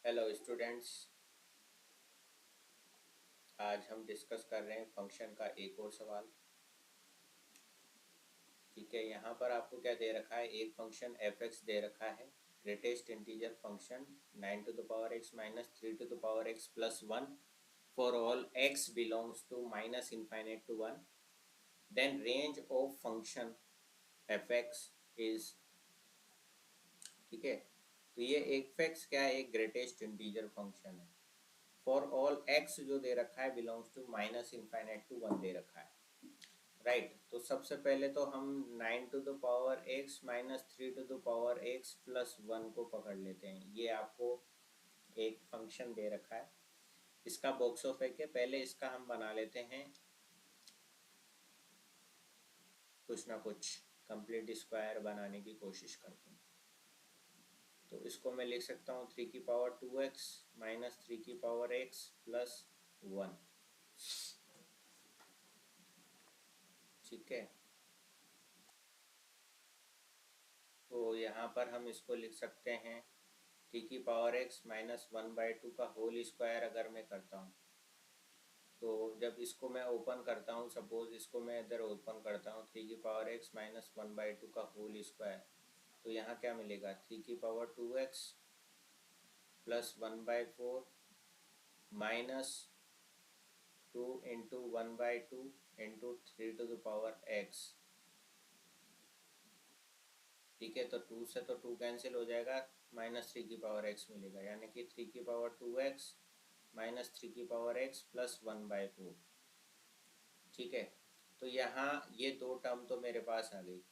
Hello students, आज हम discuss कर रहे हैं फंक्शन का एक और सवाल। ठीक है, यहाँ पर आपको क्या दे रखा है, एक फंक्शन एफ एक्स दे रखा है, greatest integer function 9 to the power x minus 3 to the power x plus 1 for all x belongs to minus infinite to 1, then range of function f x is. ठीक है, तो ये f x क्या है, एक ग्रेटेस्ट इंटीजर फंक्शन है। For all x जो दे रखा है belongs to minus infinite to 1 दे रखा है। राइट, तो सबसे पहले तो हम 9 to the power x minus 3 to the power x plus 1 को पकड़ लेते हैं। ये आपको एक फंक्शन दे रखा है, इसका बॉक्स ऑफ है। पहले इसका हम बना लेते हैं कुछ ना कुछ, कंप्लीट स्क्वायर बनाने की कोशिश करते हैं। तो इसको मैं लिख सकता हूँ 3 की पावर 2x माइनस 3 की पावर x प्लस 1। ठीक है, तो यहाँ पर हम इसको लिख सकते हैं 3 की पावर x माइनस 1/2 का होल स्क्वायर। अगर मैं करता हूँ तो जब इसको मैं ओपन करता हूँ, सपोज इसको मैं इधर ओपन करता हूँ 3 की पावर x माइनस 1/2 का होल स्क्वायर, तो यहाँ क्या मिलेगा 3 की power 2x plus 1/4 minus 2 into 1/2 into 3 to the power x। ठीक है, तो 2 से तो 2 कैंसिल हो जाएगा, माइनस 3 की पावर x मिलेगा, यानी कि 3 की पावर 2x माइनस 3 की पावर x प्लस 1/4। ठीक है, तो यहाँ ये दो टर्म तो मेरे पास आ गई।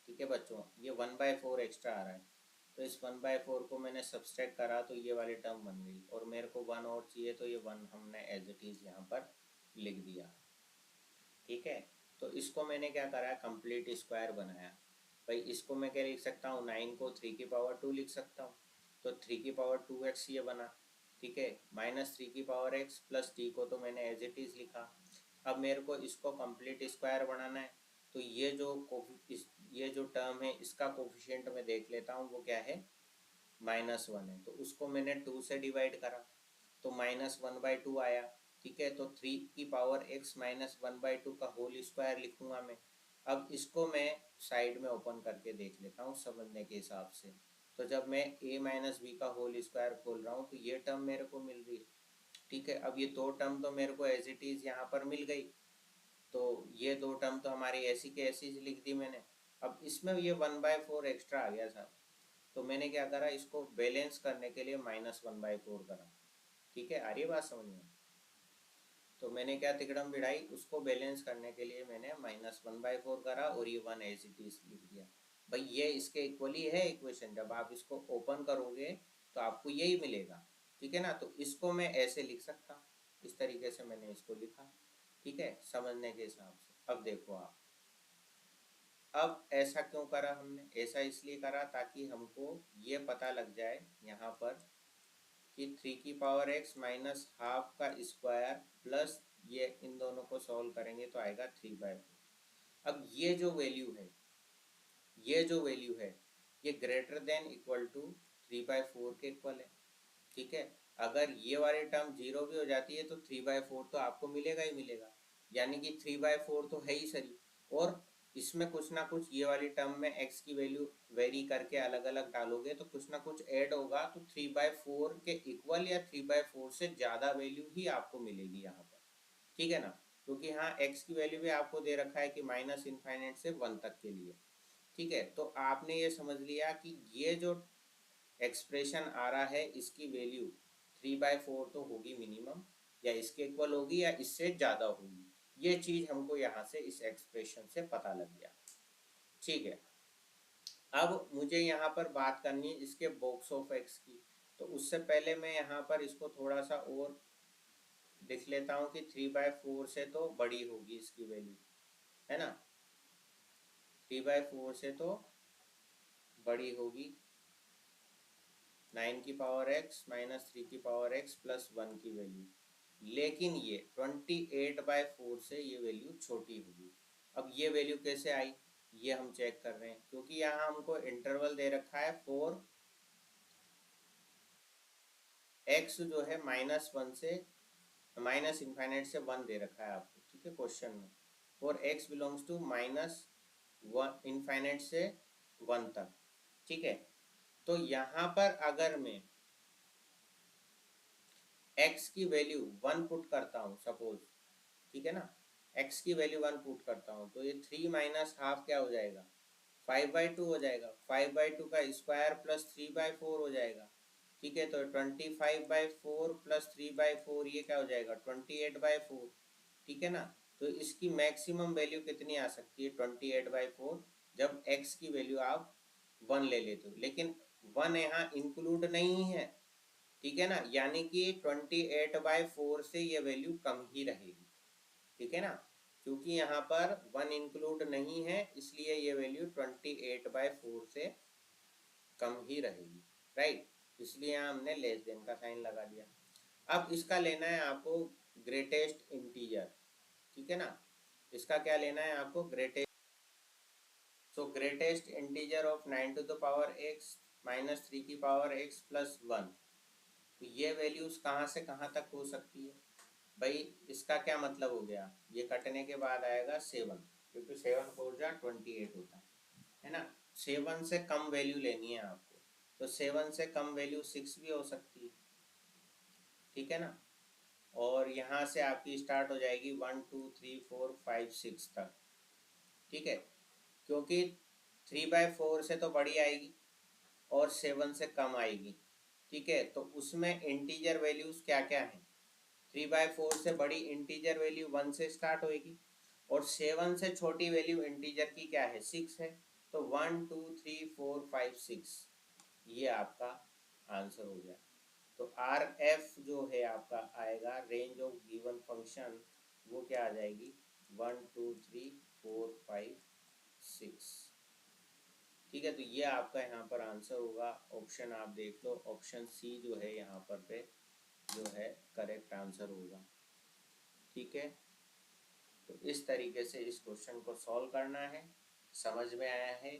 ठीक है बच्चों, ये 1/4 एक्स्ट्रा आ रहा है, तो इस 1/4 को मैंने सब्सट्रैक्ट करा तो ये वाली टर्म बन गई, और मेरे को 1 और चाहिए तो ये 1 हमने एज इट इज़ यहाँ पर लिख दिया। ठीक है, तो इसको मैंने क्या करा, कंप्लीट स्क्वायर बनाया। भाई इसको मैं क्या लिख सकता हूँ, 9 को 3 की पावर 2 लिख सकता हूँ, तो 3 की पावर 2x ये बना। ठीक है, माइनस 3 की पावर x प्लस टी को तो मैंने एज इट इज़ लिखा। अब मेरे को इसको कंप्लीट स्क्वायर बनाना है, तो ये जो टर्म है इसका कोफिशिएंट मैं देख लेता हूँ, वो क्या है, -1 है, तो उसको मैंने 2 से डिवाइड करा तो -1/2 आया। ठीक है, तो 3 की पावर x माइनस 1/2 का होल स्क्वायर लिखूंगा मैं। अब इसको मैं साइड में ओपन करके देख लेता हूँ समझने के हिसाब से। तो जब मैं a माइनस बी का होल स्क्वायर खोल रहा हूँ तो ये टर्म मेरे को मिल रही है। ठीक है, अब ये दो टर्म तो मेरे को एज इट इज़ यहाँ पर मिल गई, तो ये दो टर्म तो हमारी ऐसी के ऐसी लिख दी मैंने। अब इसमें ये 1/4 एक्स्ट्रा आ गया था, तो मैंने क्या करा, इसको बैलेंस करने के लिए -1/4 करा। ठीक है, आ रही है बात समझ में। तो मैंने क्या तिकड़म बिड़ाई, उसको बैलेंस करने के लिए मैंने -1/4 करा और ये 1 एज इट इज लिख दिया। भाई ये इसके इक्वली है इक्वेशन, जब आप इसको ओपन करोगे तो आपको यही मिलेगा। ठीक है ना, तो इसको मैं ऐसे लिख सकता हूँ, इस तरीके से मैंने इसको लिखा। ठीक है, समझने के हिसाब से। अब देखो आप, अब ऐसा क्यों करा हमने, ऐसा इसलिए करा ताकि हमको ये पता लग जाए यहाँ पर कि 3 की पावर x माइनस हाफ का स्क्वायर प्लस ये, इन दोनों को सॉल्व करेंगे तो आएगा 3/4। अब ये जो वैल्यू है, ये जो वैल्यू है, ये ग्रेटर देन इक्वल टू 3/4 के इक्वल है। ठीक है, अगर ये वाली टर्म 0 भी हो जाती है तो 3/4 तो आपको मिलेगा ही मिलेगा, यानी कि 3/4 तो है ही सही। और इसमें कुछ ना कुछ ये वाली टर्म में x की वैल्यू वेरी करके अलग अलग डालोगे तो कुछ ना कुछ ऐड होगा, तो 3/4 के इक्वल या 3/4 से ज़्यादा वैल्यू ही आपको मिलेगी यहाँ पर। ठीक है ना, क्योंकि यहाँ x की वैल्यू भी आपको दे रखा है कि माइनस इनफाइनाइट से 1 तक के लिए। ठीक है, तो आपने ये समझ लिया कि ये जो एक्सप्रेशन आ रहा है इसकी वैल्यू 3/4 तो होगी मिनिमम, या इसके इक्वल होगी या इससे ज़्यादा होगी। ये चीज़ हमको यहाँ से इस एक्सप्रेशन से पता लग गया। ठीक है, अब मुझे यहाँ पर बात करनी है इसके बॉक्स ऑफ एक्स की, तो उससे पहले मैं यहाँ पर इसको थोड़ा सा और लिख लेता हूँ कि 3/4 से तो बड़ी होगी इसकी वैल्यू, है ना, 3/4 से तो बड़ी होगी 9 की पावर x माइनस 3 की पावर x प्लस 1 की वैल्यू, लेकिन ये 28/4 से ये वैल्यू छोटी होगी। अब ये वैल्यू कैसे आई, ये हम चेक कर रहे हैं, क्योंकि यहाँ हमको इंटरवल दे रखा है फॉर x जो है -1 से माइनस इनफाइनाइट से 1 दे रखा है आपको, ठीक है क्वेश्चन में, और x बिलोंग्स टू -1 इनफाइनाइट से 1 तक, ठीक है। तो यहाँ पर अगर मैं x की वैल्यू 1 पुट करता हूँ सपोज, ठीक है ना, x की वैल्यू 1 पुट करता हूँ, तो ये 3 माइनस हाफ क्या हो जाएगा, 5/2 हो जाएगा। 5/2 का स्क्वायर प्लस 3/4 हो जाएगा, ठीक है। तो 25/4 प्लस 3/4 ये क्या हो जाएगा, 28/4, ठीक है ना। तो इसकी मैक्सिमम वैल्यू कितनी आ सकती है, 28/4, जब x की वैल्यू आप 1 ले लेते हो, लेकिन 1 यहाँ इंक्लूड नहीं है, ठीक है ना, यानी कि 28/4 से ये वैल्यू कम ही रहेगी, ठीक है ना। क्योंकि यहाँ पर 1 इंक्लूड नहीं है, इसलिए ये वैल्यू 28/4 से कम ही रहेगी, राइट। इसलिए यहाँ हमने लेस देन का साइन लगा दिया। अब इसका लेना है आपको ग्रेटेस्ट इंटीजर, ठीक है ना। इसका क्या लेना है आपको, greatest. So greatest integer of 9 to the power x minus 3 की पावर x प्लस 1, तो ये वैल्यूज कहाँ से कहाँ तक हो सकती है भाई। इसका क्या मतलब हो गया, ये कटने के बाद आएगा 7, क्योंकि 7 4 जा 28 होता है ना। 7 से कम वैल्यू लेनी है आपको, तो 7 से कम वैल्यू 6 भी हो सकती है, ठीक है ना। और यहाँ से आपकी स्टार्ट हो जाएगी 1 2 3 4 5 6 तक, ठीक है। क्योंकि 3/4 से तो बड़ी आएगी और 7 से कम आएगी, ठीक है। तो उसमें इंटीजर वैल्यूज क्या क्या हैं, 3/4 से बड़ी इंटीजर वैल्यू 1 से स्टार्ट होएगी, और 7 से छोटी वैल्यू इंटीजर की क्या है, 6 है। तो 1 2 3 4 5 6, ये आपका आंसर हो गया। तो आर एफ जो है आपका आएगा, रेंज ऑफ गिवन फंक्शन, वो क्या आ जाएगी, 1 2 3 4 5 6, ठीक है। तो ये आपका यहाँ पर आंसर होगा। ऑप्शन आप देख लो, ऑप्शन सी जो है यहाँ पर पे जो है करेक्ट आंसर होगा, ठीक है। तो इस तरीके से इस क्वेश्चन को सॉल्व करना है। समझ में आया है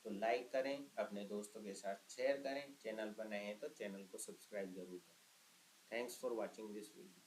तो लाइक करें, अपने दोस्तों के साथ शेयर करें, चैनल पर नए हैं तो चैनल को सब्सक्राइब जरूर करें। Thanks for watching this video.